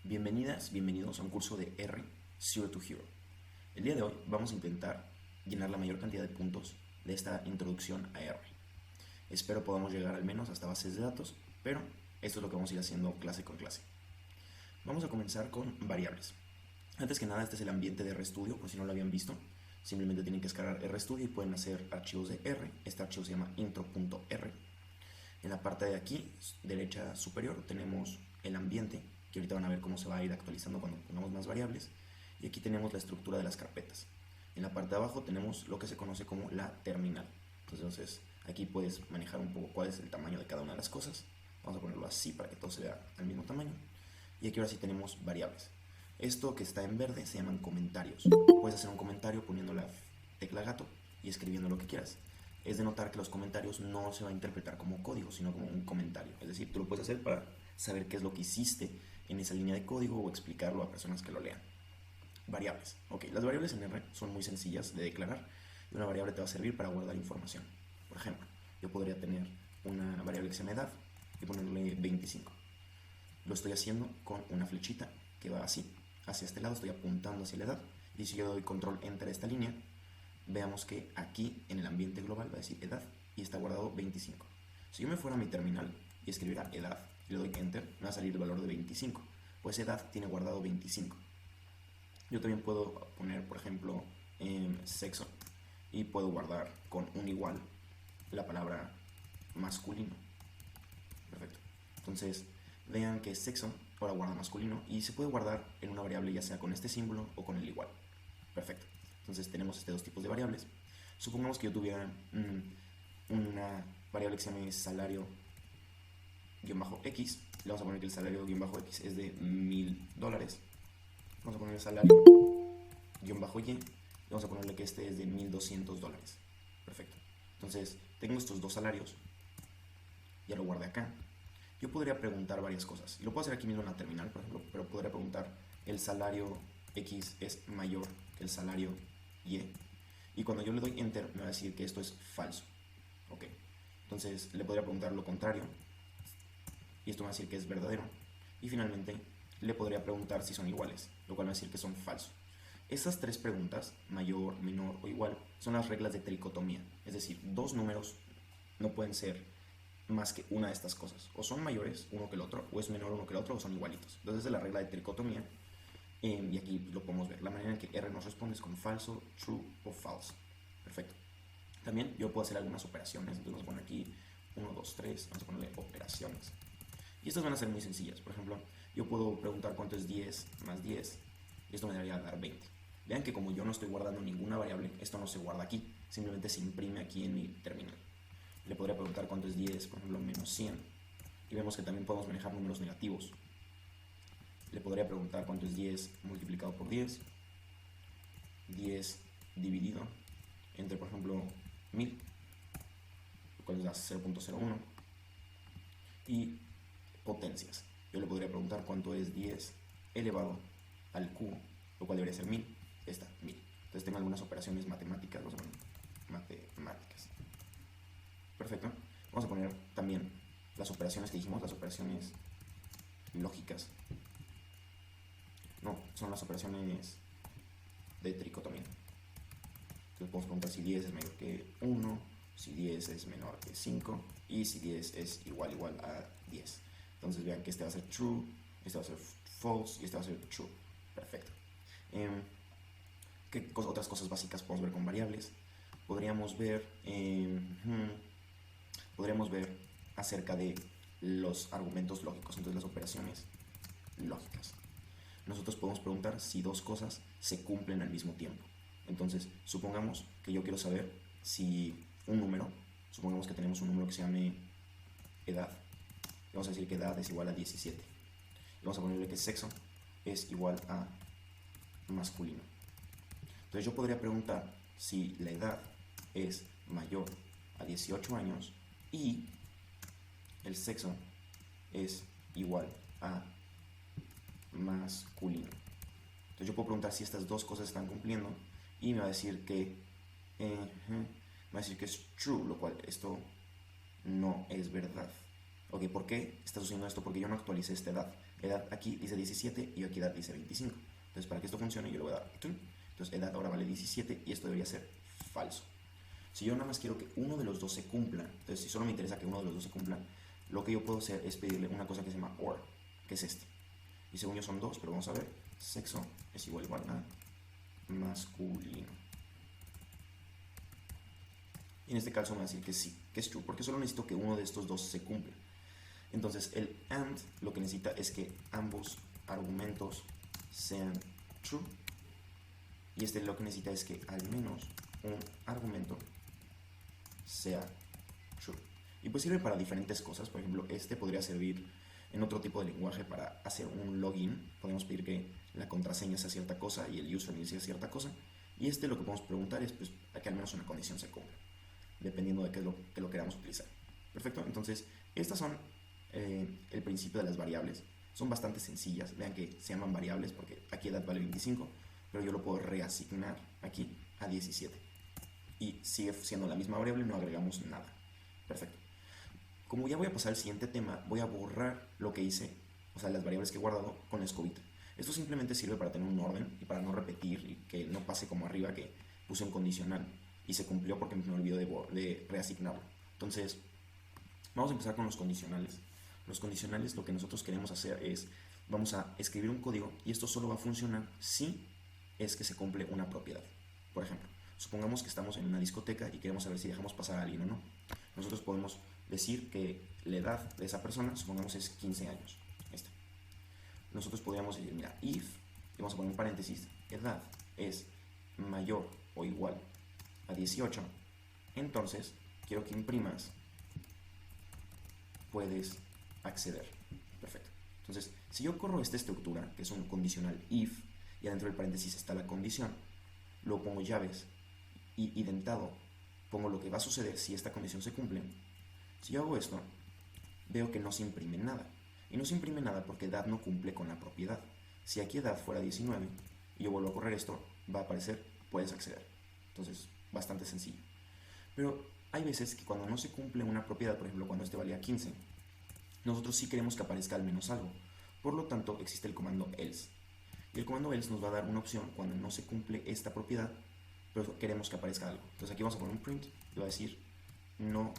Bienvenidas, bienvenidos a un curso de R, Zero to Hero. El día de hoy vamos a intentar llenar la mayor cantidad de puntos de esta introducción a R. Espero podamos llegar al menos hasta bases de datos, pero esto es lo que vamos a ir haciendo clase con clase. Vamos a comenzar con variables. Antes que nada, este es el ambiente de RStudio, por si no lo habían visto. Simplemente tienen que descargar RStudio y pueden hacer archivos de R. Este archivo se llama intro.r. En la parte de aquí, derecha superior, tenemos el ambiente, que ahorita van a ver cómo se va a ir actualizando cuando pongamos más variables. Y aquí tenemos la estructura de las carpetas. En la parte de abajo tenemos lo que se conoce como la terminal. Entonces aquí puedes manejar un poco cuál es el tamaño de cada una de las cosas. Vamos a ponerlo así para que todo se vea al mismo tamaño. Y aquí ahora sí tenemos variables. Esto que está en verde se llaman comentarios. Puedes hacer un comentario poniendo la tecla gato y escribiendo lo que quieras. Es de notar que los comentarios no se va a interpretar como código, sino como un comentario. Es decir, tú lo puedes hacer para saber qué es lo que hiciste en esa línea de código o explicarlo a personas que lo lean. Variables. Ok, las variables en R son muy sencillas de declarar y una variable te va a servir para guardar información. Por ejemplo, yo podría tener una variable que se llama edad y ponerle 25. Lo estoy haciendo con una flechita que va así, hacia este lado, estoy apuntando hacia la edad, y si yo doy control enter a esta línea, veamos que aquí en el ambiente global va a decir edad y está guardado 25. Si yo me fuera a mi terminal y escribiera edad y le doy enter, me va a salir el valor de 25, pues edad tiene guardado 25. Yo también puedo poner, por ejemplo, sexo y puedo guardar con un igual la palabra masculino. Perfecto. Entonces, vean que sexo ahora guarda masculino y se puede guardar en una variable ya sea con este símbolo o con el igual. Perfecto. Entonces tenemos estos dos tipos de variables. Supongamos que yo tuviera una variable que se llame salario-x. Le vamos a poner que el salario-x es de $1000. Vamos a poner el salario-y. Vamos a ponerle que este es de $1200. Perfecto. Entonces tengo estos dos salarios. Ya lo guardé acá. Yo podría preguntar varias cosas. Y lo puedo hacer aquí mismo en la terminal, por ejemplo. Pero podría preguntar, ¿el salario X es mayor que el salario Y? Y cuando yo le doy enter, me va a decir que esto es falso. Ok. Entonces le podría preguntar lo contrario. Y esto me va a decir que es verdadero. Y finalmente le podría preguntar si son iguales, lo cual me va a decir que son falsos. Esas tres preguntas, mayor, menor o igual, son las reglas de tricotomía. Es decir, dos números no pueden ser más que una de estas cosas. O son mayores uno que el otro, o es menor uno que el otro, o son igualitos. Entonces es la regla de tricotomía. Y aquí lo podemos ver. La manera en que R nos responde es con falso, true o false. Perfecto. También yo puedo hacer algunas operaciones. Entonces vamos a poner aquí 1, 2, 3. Vamos a ponerle operaciones. Y estas van a ser muy sencillas. Por ejemplo, yo puedo preguntar cuánto es 10 más 10. Y esto me debería dar 20. Vean que como yo no estoy guardando ninguna variable, esto no se guarda aquí. Simplemente se imprime aquí en mi terminal. Le podría preguntar cuánto es 10, por ejemplo, menos 100. Y vemos que también podemos manejar números negativos. Le podría preguntar cuánto es 10 multiplicado por 10. 10 dividido entre, por ejemplo, 1000, lo cual da 0.01. Y potencias. Yo le podría preguntar cuánto es 10 elevado al cubo, lo cual debería ser 1000. Esta, 1000. Entonces tengo algunas operaciones matemáticas. Vamos a poner matemáticas. Perfecto. Vamos a poner también las operaciones que dijimos, las operaciones lógicas. No, son las operaciones de tricotomía. Entonces podemos preguntar si 10 es mayor que 1, si 10 es menor que 5 y si 10 es igual a 10. Entonces vean que este va a ser true, este va a ser false y este va a ser true. Perfecto. ¿Qué otras cosas básicas podemos ver con variables? Podríamos ver acerca de los argumentos lógicos, entonces las operaciones lógicas. Nosotros podemos preguntar si dos cosas se cumplen al mismo tiempo. Entonces, supongamos que yo quiero saber si un número, supongamos que tenemos un número que se llame edad. Vamos a decir que edad es igual a 17. Y vamos a ponerle que sexo es igual a masculino. Entonces yo podría preguntar si la edad es mayor a 18 años y el sexo es igual a masculino. Entonces yo puedo preguntar si estas dos cosas están cumpliendo y me va a decir que es true, lo cual esto no es verdad. Ok, ¿por qué está sucediendo esto? Porque yo no actualicé esta edad. Edad aquí dice 17 y aquí edad dice 25. Entonces, para que esto funcione, yo le voy a dar tum. Entonces, edad ahora vale 17 y esto debería ser falso. Si yo nada más quiero que uno de los dos se cumpla, entonces si solo me interesa que uno de los dos se cumpla, lo que yo puedo hacer es pedirle una cosa que se llama OR, que es este. Y según yo son dos, pero vamos a ver. Sexo es igual a masculino. Y en este caso me va a decir que sí, que es true, porque solo necesito que uno de estos dos se cumpla. Entonces el AND lo que necesita es que ambos argumentos sean true. Y este lo que necesita es que al menos un argumento sea true. Y pues sirve para diferentes cosas. Por ejemplo, este podría servir en otro tipo de lenguaje para hacer un login. Podemos pedir que la contraseña sea cierta cosa y el username sea cierta cosa. Y este lo que podemos preguntar es pues, que al menos una condición se cumpla, dependiendo de qué es lo que lo queramos utilizar. Perfecto, entonces estas son el principio de las variables. Son bastante sencillas. Vean que se llaman variables porque aquí edad vale 25, pero yo lo puedo reasignar aquí a 17. Y sigue siendo la misma variable, no agregamos nada. Perfecto. Como ya voy a pasar al siguiente tema, voy a borrar lo que hice, o sea, las variables que he guardado con la escobita. Esto simplemente sirve para tener un orden y para no repetir y que no pase como arriba que puse un condicional y se cumplió porque me olvidó de reasignarlo. Entonces, vamos a empezar con los condicionales. Los condicionales lo que nosotros queremos hacer es, vamos a escribir un código y esto solo va a funcionar si es que se cumple una propiedad. Por ejemplo, supongamos que estamos en una discoteca y queremos saber si dejamos pasar a alguien o no. Nosotros podemos decir que la edad de esa persona, supongamos, es 15 años. Esta. Nosotros podríamos decir, mira, if, y vamos a poner un paréntesis, edad es mayor o igual a 18, entonces quiero que imprimas, puedes acceder. Perfecto. Entonces, si yo corro esta estructura, que es un condicional if, y adentro del paréntesis está la condición, luego pongo llaves y identado pongo lo que va a suceder si esta condición se cumple. Si yo hago esto, veo que no se imprime nada. Y no se imprime nada porque edad no cumple con la propiedad. Si aquí edad fuera 19 y yo vuelvo a correr esto, va a aparecer puedes acceder. Entonces, bastante sencillo. Pero hay veces que cuando no se cumple una propiedad, por ejemplo, cuando este valía 15, nosotros sí queremos que aparezca al menos algo. Por lo tanto, existe el comando else. Y el comando else nos va a dar una opción cuando no se cumple esta propiedad, pero queremos que aparezca algo. Entonces aquí vamos a poner un print y va a decir no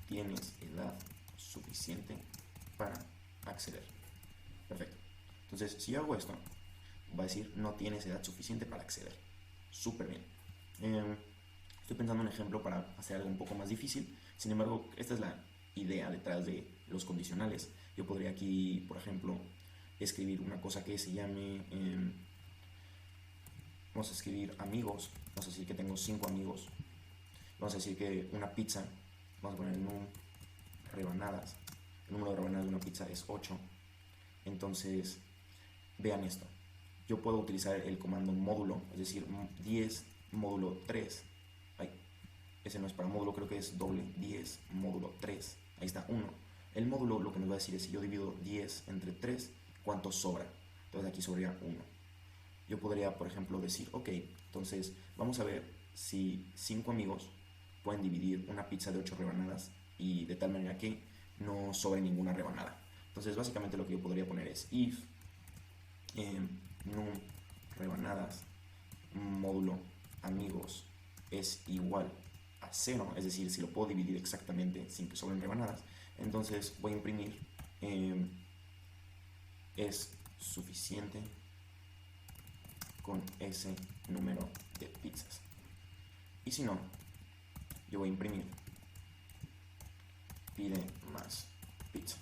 tienes edad suficiente para acceder. Perfecto. Entonces, si yo hago esto, va a decir no tienes edad suficiente para acceder. Súper bien. Estoy pensando en un ejemplo para hacer algo un poco más difícil. Sin embargo, esta es la idea detrás de los condicionales. Yo podría aquí, por ejemplo, escribir una cosa que se llame vamos a escribir amigos. Vamos a decir que tengo 5 amigos. Vamos a decir que una pizza, vamos a poner rebanadas. El número de rebanadas de una pizza es 8. Entonces, vean esto. Yo puedo utilizar el comando módulo, es decir, 10 módulo 3. Ay, ese no es para módulo, creo que es doble. 10 módulo 3. Ahí está, 1. El módulo lo que nos va a decir es si yo divido 10 entre 3, ¿cuánto sobra? Entonces aquí sobraría 1. Yo podría, por ejemplo, decir, ok, entonces vamos a ver si 5 amigos pueden dividir una pizza de 8 rebanadas y de tal manera que no sobre ninguna rebanada. Entonces básicamente lo que yo podría poner es if num rebanadas módulo amigos es igual a 0, es decir, si lo puedo dividir exactamente sin que sobren rebanadas, entonces voy a imprimir es suficiente con ese número de pizzas. Y si no, yo voy a imprimir pide más pizza.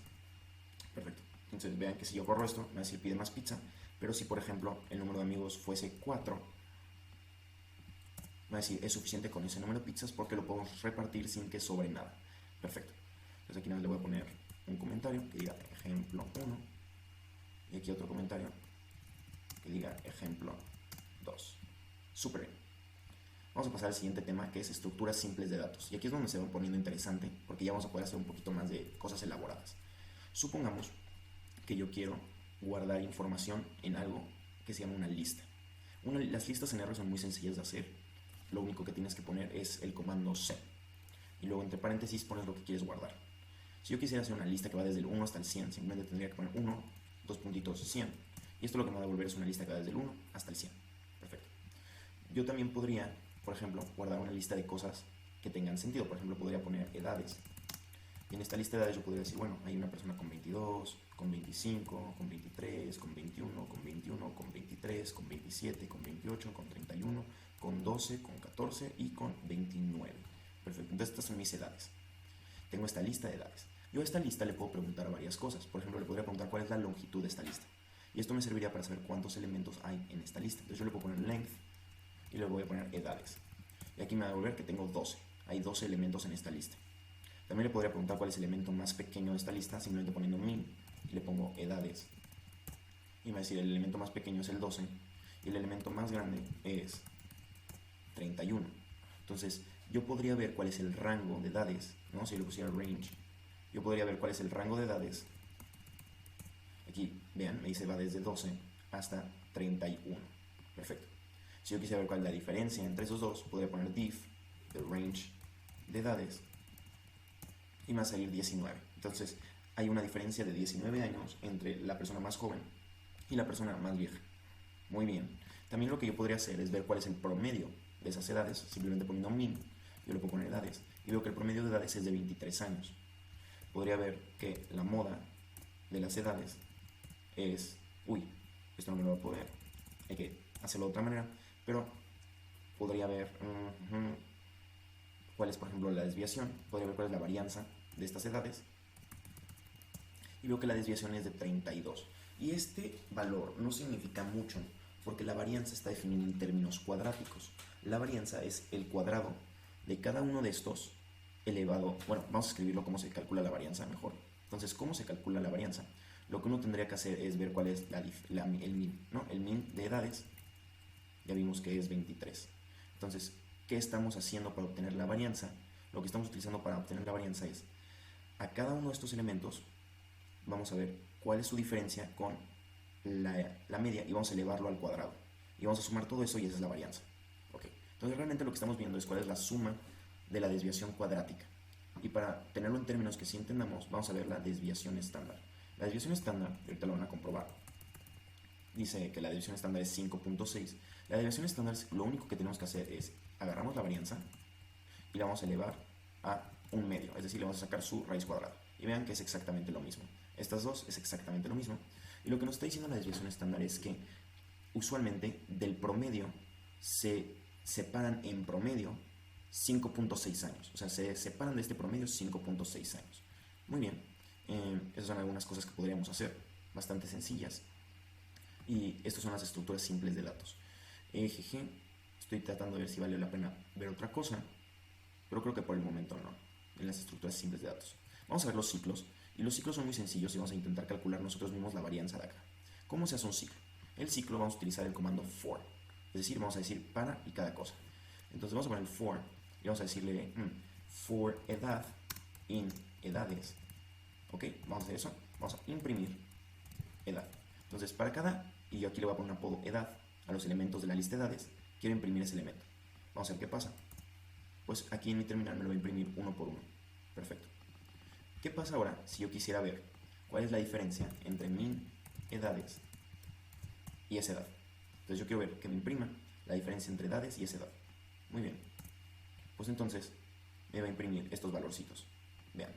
Perfecto. Entonces vean que si yo corro esto, me va a decir pide más pizza. Pero si por ejemplo el número de amigos fuese 4, me va a decir es suficiente con ese número de pizzas porque lo podemos repartir sin que sobre nada. Perfecto. Entonces aquí nada le voy a poner un comentario que diga ejemplo 1 y aquí otro comentario que diga ejemplo 2. Súper bien. Vamos a pasar al siguiente tema, que es estructuras simples de datos. Y aquí es donde se va poniendo interesante, porque ya vamos a poder hacer un poquito más de cosas elaboradas. Supongamos que yo quiero guardar información en algo que se llama una lista. Las listas en R son muy sencillas de hacer. Lo único que tienes que poner es el comando C. Y luego entre paréntesis pones lo que quieres guardar. Si yo quisiera hacer una lista que va desde el 1 hasta el 100, simplemente tendría que poner 1, dos puntitos, 100. Y esto lo que me va a devolver es una lista que va desde el 1 hasta el 100. Perfecto. Yo también podría, por ejemplo, guardar una lista de cosas que tengan sentido. Por ejemplo, podría poner edades. Y en esta lista de edades yo podría decir, bueno, hay una persona con 22, con 25, con 23, con 21, con 21, con 23, con 27, con 28, con 31, con 12, con 14 y con 29. Perfecto, entonces estas son mis edades. Tengo esta lista de edades. Yo a esta lista le puedo preguntar varias cosas. Por ejemplo, le podría preguntar cuál es la longitud de esta lista. Y esto me serviría para saber cuántos elementos hay en esta lista. Entonces yo le puedo poner length y le voy a poner edades. Y aquí me va a devolver que tengo 12. Hay 12 elementos en esta lista. También le podría preguntar cuál es el elemento más pequeño de esta lista, simplemente poniendo min, y le pongo edades. Y me va a decir el elemento más pequeño es el 12, y el elemento más grande es 31. Entonces, yo podría ver cuál es el rango de edades, ¿no? Si yo le pusiera range, yo podría ver cuál es el rango de edades. Aquí, vean, me dice va desde 12 hasta 31. Perfecto. Si yo quisiera ver cuál es la diferencia entre esos dos, podría poner diff, el range de edades, y me va a salir 19. Entonces hay una diferencia de 19 años entre la persona más joven y la persona más vieja. Muy bien. También lo que yo podría hacer es ver cuál es el promedio de esas edades, simplemente poniendo min, yo le puedo poner edades, y veo que el promedio de edades es de 23 años. Podría ver que la moda de las edades es, esto no me lo voy a poder, hay que hacerlo de otra manera, pero podría ver cuál es, por ejemplo, la desviación, podría ver cuál es la varianza de estas edades, y veo que la desviación es de 32. Y este valor no significa mucho, porque la varianza está definida en términos cuadráticos. La varianza es el cuadrado de cada uno de estos elevado, bueno, vamos a escribirlo cómo se calcula la varianza mejor. Entonces, ¿cómo se calcula la varianza? Lo que uno tendría que hacer es ver cuál es el min, ¿no? El min de edades, ya vimos que es 23. Entonces, ¿qué estamos haciendo para obtener la varianza? Lo que estamos utilizando para obtener la varianza es, a cada uno de estos elementos, vamos a ver cuál es su diferencia con la media y vamos a elevarlo al cuadrado. Y vamos a sumar todo eso y esa es la varianza. Okay. Entonces realmente lo que estamos viendo es cuál es la suma de la desviación cuadrática. Y para tenerlo en términos que sí entendamos, vamos a ver la desviación estándar. La desviación estándar, ahorita lo van a comprobar, dice que la desviación estándar es 5.6. La desviación estándar, lo único que tenemos que hacer es, agarramos la varianza y la vamos a elevar a un medio, es decir, le vamos a sacar su raíz cuadrada. Y vean que es exactamente lo mismo. Estas dos es exactamente lo mismo. Y lo que nos está diciendo la desviación estándar es que usualmente del promedio se separan en promedio 5.6 años. O sea, se separan de este promedio 5.6 años. Muy bien. Esas son algunas cosas que podríamos hacer, bastante sencillas. Y estas son las estructuras simples de datos. Estoy tratando de ver si vale la pena ver otra cosa, pero creo que por el momento no, en las estructuras simples de datos. Vamos a ver los ciclos, y los ciclos son muy sencillos y vamos a intentar calcular nosotros mismos la varianza de acá. ¿Cómo se hace un ciclo? El ciclo vamos a utilizar el comando for, es decir, vamos a decir para y cada cosa. Entonces vamos a poner el for y vamos a decirle for edad in edades. Ok, vamos a hacer eso, vamos a imprimir edad. Entonces para cada, y yo aquí le voy a poner un apodo edad a los elementos de la lista de edades, quiero imprimir ese elemento. Vamos a ver qué pasa. Pues aquí en mi terminal me lo va a imprimir uno por uno. Perfecto. ¿Qué pasa ahora si yo quisiera ver cuál es la diferencia entre min edades y esa edad? Entonces yo quiero ver que me imprima la diferencia entre edades y esa edad. Muy bien. Pues entonces me va a imprimir estos valorcitos. Vean.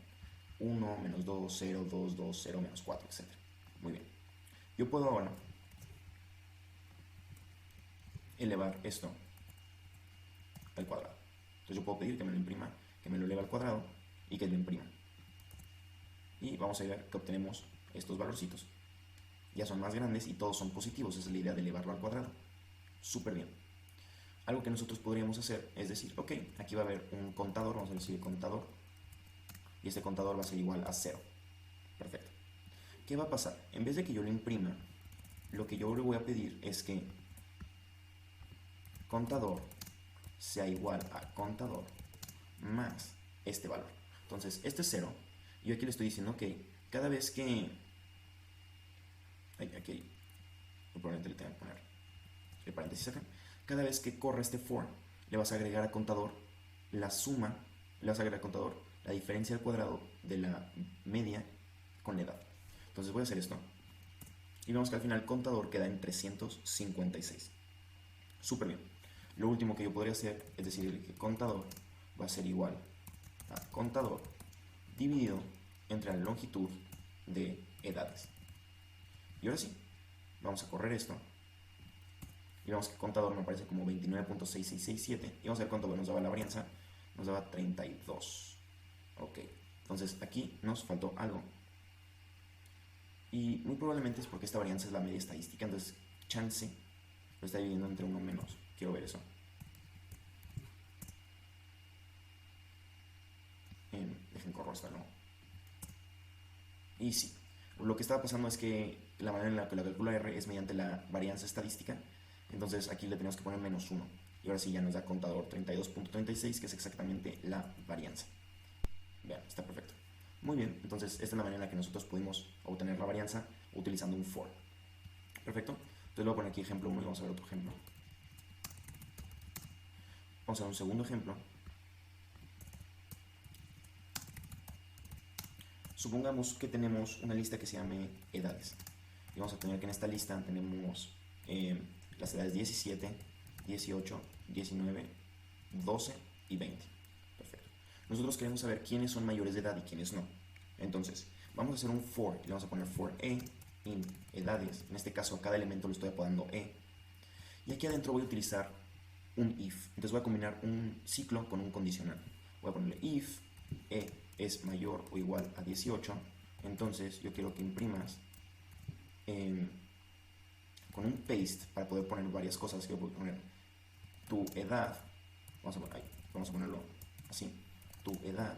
1, menos 2, 0, 2, 2, 0, menos 4, etc. Muy bien. Yo puedo ahora elevar esto al cuadrado. Entonces yo puedo pedir que me lo imprima, que me lo eleve al cuadrado y que lo imprima. Y vamos a ver que obtenemos estos valorcitos. Ya son más grandes y todos son positivos. Esa es la idea de elevarlo al cuadrado. Súper bien. Algo que nosotros podríamos hacer es decir, ok, aquí va a haber un contador, vamos a decir contador, y este contador va a ser igual a 0. Perfecto. ¿Qué va a pasar? En vez de que yo lo imprima, lo que yo le voy a pedir es que contador sea igual a contador más este valor. Entonces, este es 0. Yo aquí le estoy diciendo que cada vez que... Aquí probablemente le tengo que poner el paréntesis acá. Cada vez que corra este for, le vas a agregar a contador la suma, le vas a agregar a contador la diferencia al cuadrado de la media con la edad. Entonces voy a hacer esto. Y vemos que al final el contador queda en 356. Súper bien. Lo último que yo podría hacer es decir que contador va a ser igual a contador dividido entre la longitud de edades. Y ahora sí, vamos a correr esto. Y vemos que el contador me aparece como 29.6667. Y vamos a ver cuánto nos daba la varianza. Nos daba 32. Ok, entonces aquí nos faltó algo. Y muy probablemente es porque esta varianza es la media estadística. Entonces, chance lo está dividiendo entre uno menos. Quiero ver eso. Dejen correr esto, ¿no? Y sí, lo que estaba pasando es que la manera en la que la calcula R es mediante la varianza estadística. Entonces aquí le tenemos que poner menos 1. Y ahora sí ya nos da contador 32.36, que es exactamente la varianza. Vean, está perfecto. Muy bien, entonces esta es la manera en la que nosotros pudimos obtener la varianza utilizando un for. Perfecto. Entonces voy a poner aquí ejemplo 1 y vamos a ver otro ejemplo. Vamos a ver un segundo ejemplo. Supongamos que tenemos una lista que se llame edades. Y vamos a tener que en esta lista tenemos las edades 17, 18, 19, 12 y 20. Perfecto. Nosotros queremos saber quiénes son mayores de edad y quiénes no. Entonces, vamos a hacer un for y le vamos a poner for in edades. En este caso, a cada elemento lo estoy apodando e. Y aquí adentro voy a utilizar un if. Entonces voy a combinar un ciclo con un condicional. Voy a ponerle if e es mayor o igual a 18. Entonces yo quiero que imprimas con un paste para poder poner varias cosas. Yo voy a poner tu edad. Vamos a ponerlo así. Tu edad.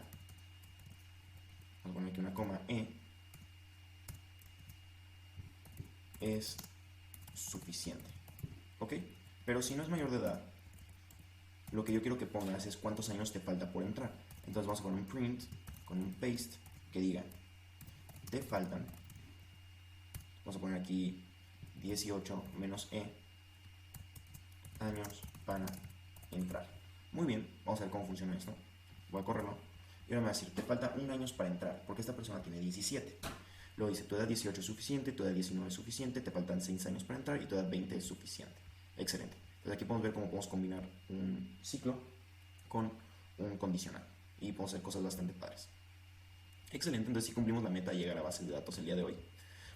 Vamos a poner aquí una coma e es suficiente. ¿Ok? Pero si no es mayor de edad, lo que yo quiero que pongas es cuántos años te falta por entrar. Entonces vamos a poner un print con un paste que diga te faltan, vamos a poner aquí 18 menos e años para entrar. Muy bien, vamos a ver cómo funciona esto. Voy a correrlo y ahora me va a decir te falta un año para entrar porque esta persona tiene 17. Luego dice tu edad 18 es suficiente, tu edad 19 es suficiente, te faltan 6 años para entrar y tu edad 20 es suficiente. Excelente. Entonces aquí podemos ver cómo podemos combinar un ciclo con un condicional y podemos hacer cosas bastante padres. Excelente, entonces sí cumplimos la meta de llegar a bases de datos el día de hoy.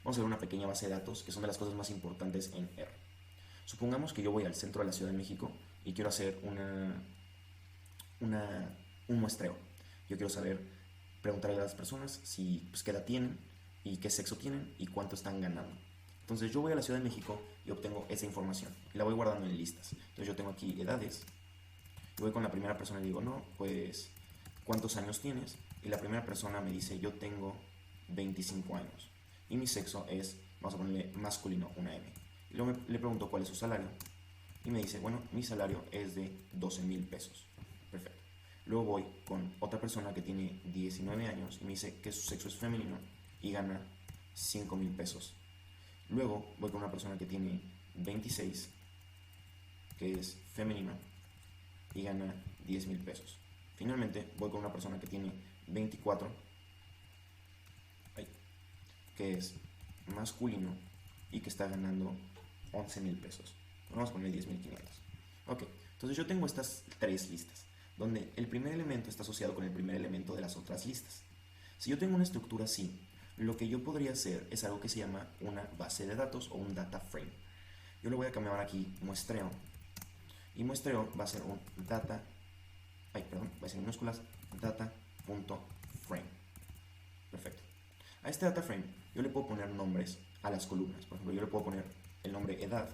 Vamos a ver una pequeña base de datos que son de las cosas más importantes en R. Supongamos que yo voy al centro de la Ciudad de México y quiero hacer un muestreo. Yo quiero saber, preguntarle a las personas si, qué edad tienen y qué sexo tienen y cuánto están ganando. Entonces yo voy a la Ciudad de México y obtengo esa información y la voy guardando en listas. Entonces yo tengo aquí edades y voy con la primera persona y digo, no, pues, ¿cuántos años tienes? Y la primera persona me dice, yo tengo 25 años y mi sexo es, vamos a ponerle masculino, una M. Y luego le pregunto cuál es su salario y me dice, bueno, mi salario es de 12,000 pesos. Perfecto. Luego voy con otra persona que tiene 19 años y me dice que su sexo es femenino y gana 5,000 pesos. Luego voy con una persona que tiene 26, que es femenino y gana 10,000 pesos. Finalmente voy con una persona que tiene 24, que es masculino y que está ganando 11,000 pesos. Vamos a poner 10,500. Ok, entonces yo tengo estas tres listas, donde el primer elemento está asociado con el primer elemento de las otras listas. Si yo tengo una estructura así, lo que yo podría hacer es algo que se llama una base de datos o un data frame. Yo le voy a cambiar aquí muestreo. Y muestreo va a ser un data, va a ser en minúsculas, data.frame. Perfecto. A este data frame yo le puedo poner nombres a las columnas. Por ejemplo, yo le puedo poner el nombre edad.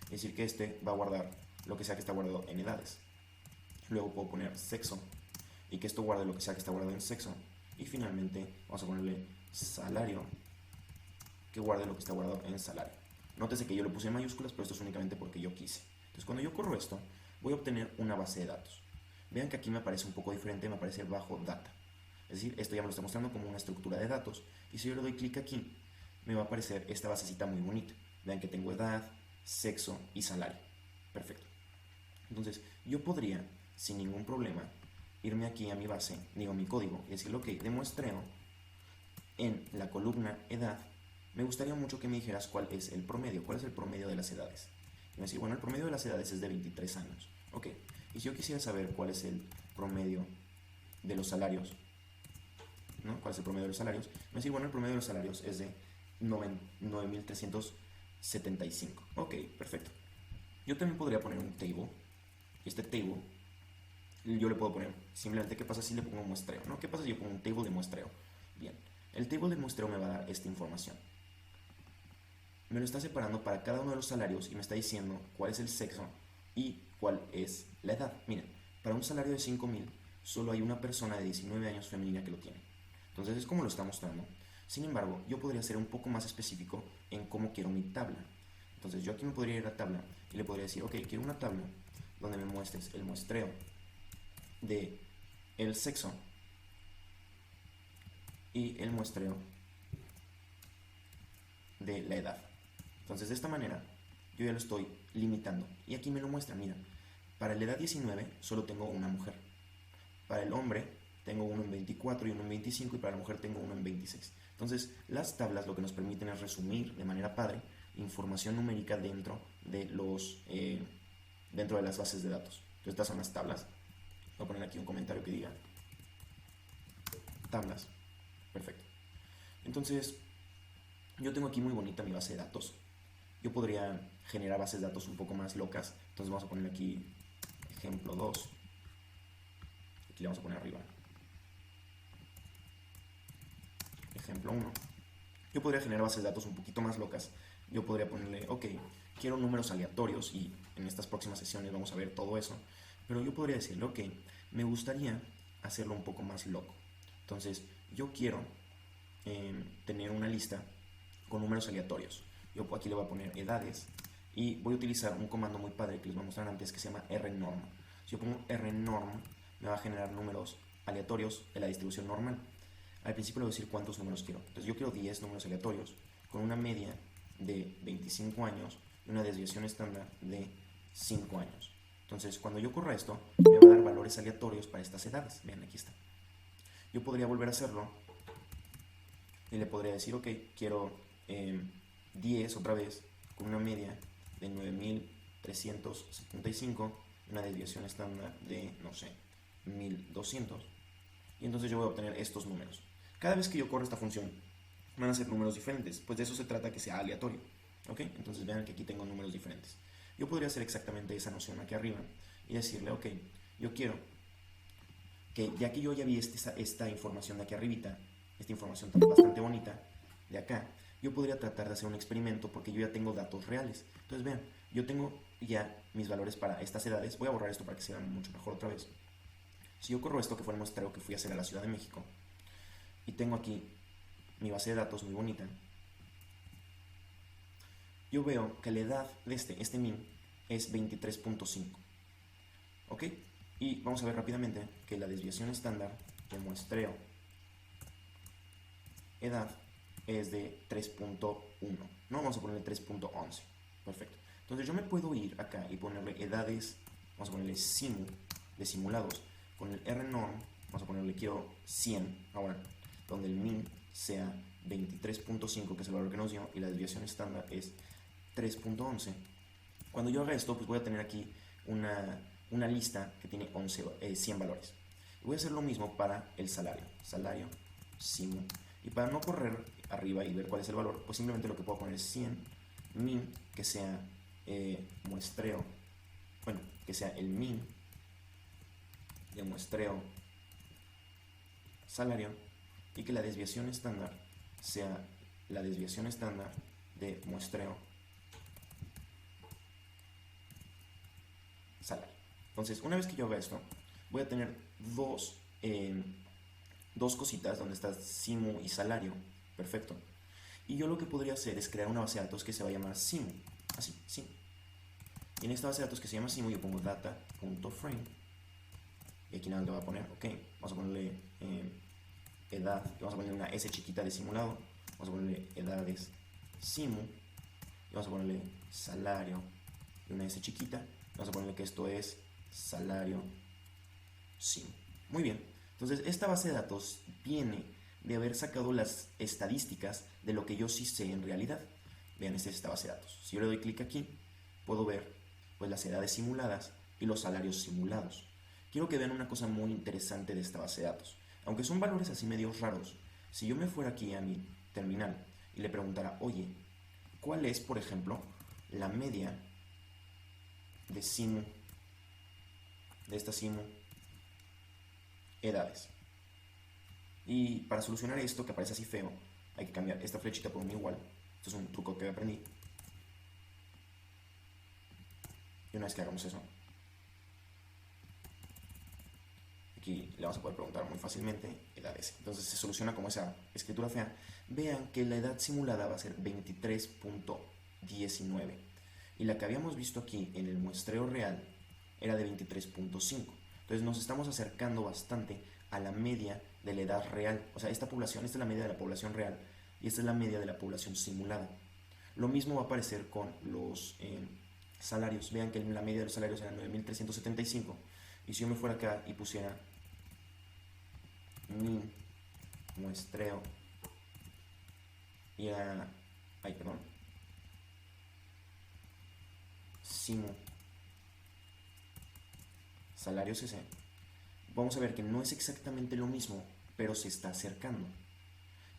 Es decir, que este va a guardar lo que sea que está guardado en edades. Luego puedo poner sexo y que esto guarde lo que sea que está guardado en sexo. Y finalmente vamos a ponerle salario, que guarde lo que está guardado en salario. Nótese que yo lo puse en mayúsculas, pero esto es únicamente porque yo quise. Entonces cuando yo corro esto, voy a obtener una base de datos. Vean que aquí me aparece un poco diferente, me aparece bajo data. Es decir, esto ya me lo está mostrando como una estructura de datos. Y si yo le doy clic aquí, me va a aparecer esta basecita muy bonita. Vean que tengo edad, sexo y salario. Perfecto. Entonces yo podría, sin ningún problema, irme aquí a mi base, digo mi código, y decirle, ok, de muestreo, en la columna edad, me gustaría mucho que me dijeras cuál es el promedio de las edades. Y me decir, bueno, el promedio de las edades es de 23 años. Ok, y si yo quisiera saber cuál es el promedio de los salarios, ¿no? ¿Cuál es el promedio de los salarios? Me decir, bueno, el promedio de los salarios es de 9,375. Ok, perfecto. Yo también podría poner un table. Este table, yo le puedo poner simplemente, ¿qué pasa si le pongo un muestreo? ¿No? ¿Qué pasa si yo pongo un table de muestreo? Bien, el table de muestreo me va a dar esta información. Me lo está separando para cada uno de los salarios y me está diciendo cuál es el sexo y cuál es la edad. Miren, para un salario de 5,000 solo hay una persona de 19 años femenina que lo tiene. Entonces es como lo está mostrando. Sin embargo, yo podría ser un poco más específico en cómo quiero mi tabla. Entonces yo aquí me podría ir a tabla y le podría decir, ok, quiero una tabla donde me muestres el muestreo de el sexo y el muestreo de la edad. Entonces de esta manera yo ya lo estoy limitando. Y aquí me lo muestra, mira, para la edad 19 solo tengo una mujer. Para el hombre tengo uno en 24 y uno en 25 y para la mujer tengo uno en 26. Entonces las tablas lo que nos permiten es resumir de manera padre información numérica dentro de las bases de datos. Entonces estas son las tablas. Voy a poner aquí un comentario que diga tablas. Perfecto. Entonces yo tengo aquí muy bonita mi base de datos. Yo podría generar bases de datos un poco más locas. Entonces vamos a poner aquí ejemplo 2. Aquí le vamos a poner arriba ejemplo 1. Yo podría generar bases de datos un poquito más locas. Yo podría ponerle, ok, quiero números aleatorios y en estas próximas sesiones vamos a ver todo eso. Pero yo podría decirle, ok, me gustaría hacerlo un poco más loco. Entonces yo quiero tener una lista con números aleatorios. Yo aquí le voy a poner edades y voy a utilizar un comando muy padre que les voy a mostrar antes que se llama rnorm. Si yo pongo rnorm me va a generar números aleatorios de la distribución normal. Al principio le voy a decir cuántos números quiero. Entonces yo quiero 10 números aleatorios con una media de 25 años y una desviación estándar de 5 años. Entonces cuando yo corra esto me va a dar valores aleatorios para estas edades. Vean, aquí está. Yo podría volver a hacerlo y le podría decir, ok, quiero 10 otra vez con una media de 9,375 y una desviación estándar de, no sé, 1,200. Y entonces yo voy a obtener estos números. Cada vez que yo corro esta función van a ser números diferentes, pues de eso se trata, que sea aleatorio. ¿Ok? Entonces vean que aquí tengo números diferentes. Yo podría hacer exactamente esa noción aquí arriba y decirle, ok, yo quiero que ya que yo ya vi esta información de aquí arribita, esta información bastante bonita de acá, yo podría tratar de hacer un experimento porque yo ya tengo datos reales. Entonces vean, yo tengo ya mis valores para estas edades. Voy a borrar esto para que se vea mucho mejor otra vez. Si yo corro esto, que fue el muestreo que fui a hacer a la Ciudad de México, y tengo aquí mi base de datos muy bonita, yo veo que la edad de este min es 23.5. ¿Ok? Y vamos a ver rápidamente que la desviación estándar de muestreo edad es de 3.1. No, vamos a ponerle 3.11. Perfecto. Entonces yo me puedo ir acá y ponerle edades, vamos a ponerle simu, de simulados. Con el rnorm, vamos a ponerle quiero 100 ahora, donde el min sea 23.5, que es el valor que nos dio, y la desviación estándar es 3.11. Cuando yo haga esto, pues voy a tener aquí una lista que tiene 100 valores. Y voy a hacer lo mismo para el salario. Salario, simu. Y para no correr arriba y ver cuál es el valor, pues simplemente lo que puedo poner es 100 min, que sea muestreo, bueno, que sea el min de muestreo salario, y que la desviación estándar sea la desviación estándar de muestreo salario. Entonces, una vez que yo haga esto, voy a tener dos cositas donde está simu y salario. Perfecto. Y yo lo que podría hacer es crear una base de datos que se va a llamar simu. Así, simu. Y en esta base de datos que se llama simu yo pongo data.frame. Y aquí nada le voy a poner, ok, vamos a ponerle edad, vamos a ponerle una S chiquita de simulado, vamos a ponerle edades simu, y vamos a ponerle salario y una S chiquita, vamos a ponerle que esto es salario simu. Muy bien, entonces esta base de datos viene de haber sacado las estadísticas de lo que yo sí sé en realidad. Vean, esta es esta base de datos. Si yo le doy clic aquí, puedo ver pues las edades simuladas y los salarios simulados. Quiero que vean una cosa muy interesante de esta base de datos. Aunque son valores así medio raros, si yo me fuera aquí a mi terminal y le preguntara, oye, ¿cuál es, por ejemplo, la media de Simu, de esta Simu, edades? Y para solucionar esto, que aparece así feo, hay que cambiar esta flechita por un igual. Esto es un truco que aprendí. Y una vez que hagamos eso, aquí le vamos a poder preguntar muy fácilmente edades. Entonces se soluciona como esa escritura fea. Vean que la edad simulada va a ser 23.19 y la que habíamos visto aquí en el muestreo real era de 23.5. Entonces nos estamos acercando bastante a la media de la edad real. O sea, esta población, esta es la media de la población real y esta es la media de la población simulada. Lo mismo va a aparecer con los salarios. Vean que la media de los salarios era 9.375. Y si yo me fuera acá y pusiera mi muestreo y a... ay, perdón. Simu salarios ese, vamos a ver que no es exactamente lo mismo, pero se está acercando.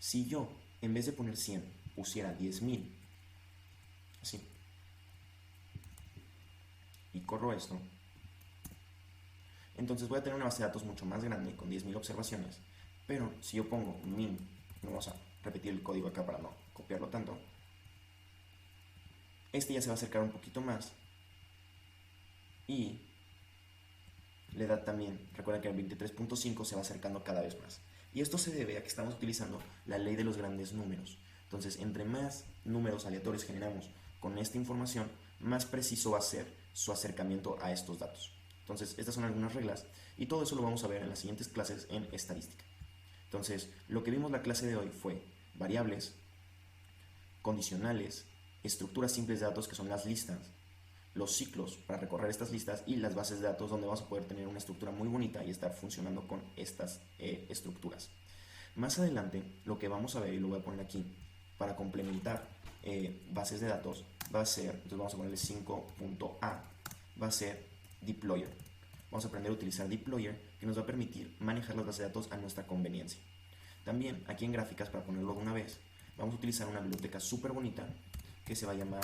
Si yo, en vez de poner 100, pusiera 10.000, así, y corro esto, entonces voy a tener una base de datos mucho más grande, con 10.000 observaciones, pero si yo pongo min, vamos a repetir el código acá para no copiarlo tanto, este ya se va a acercar un poquito más, y le da también, recuerden que el 23.5 se va acercando cada vez más. Y esto se debe a que estamos utilizando la ley de los grandes números. Entonces, entre más números aleatorios generamos con esta información, más preciso va a ser su acercamiento a estos datos. Entonces, estas son algunas reglas y todo eso lo vamos a ver en las siguientes clases en estadística. Entonces, lo que vimos la clase de hoy fue variables, condicionales, estructuras simples de datos que son las listas, los ciclos para recorrer estas listas y las bases de datos donde vamos a poder tener una estructura muy bonita y estar funcionando con estas estructuras. Más adelante lo que vamos a ver, y lo voy a poner aquí, para complementar bases de datos va a ser, entonces vamos a ponerle 5.a, va a ser deployer. Vamos a aprender a utilizar deployer que nos va a permitir manejar las bases de datos a nuestra conveniencia. También aquí en gráficas, para ponerlo de una vez, vamos a utilizar una biblioteca súper bonita que se va a llamar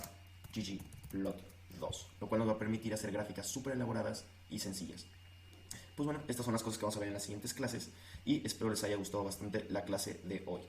ggplot2, lo cual nos va a permitir hacer gráficas súper elaboradas y sencillas. Pues bueno, estas son las cosas que vamos a ver en las siguientes clases y espero les haya gustado bastante la clase de hoy.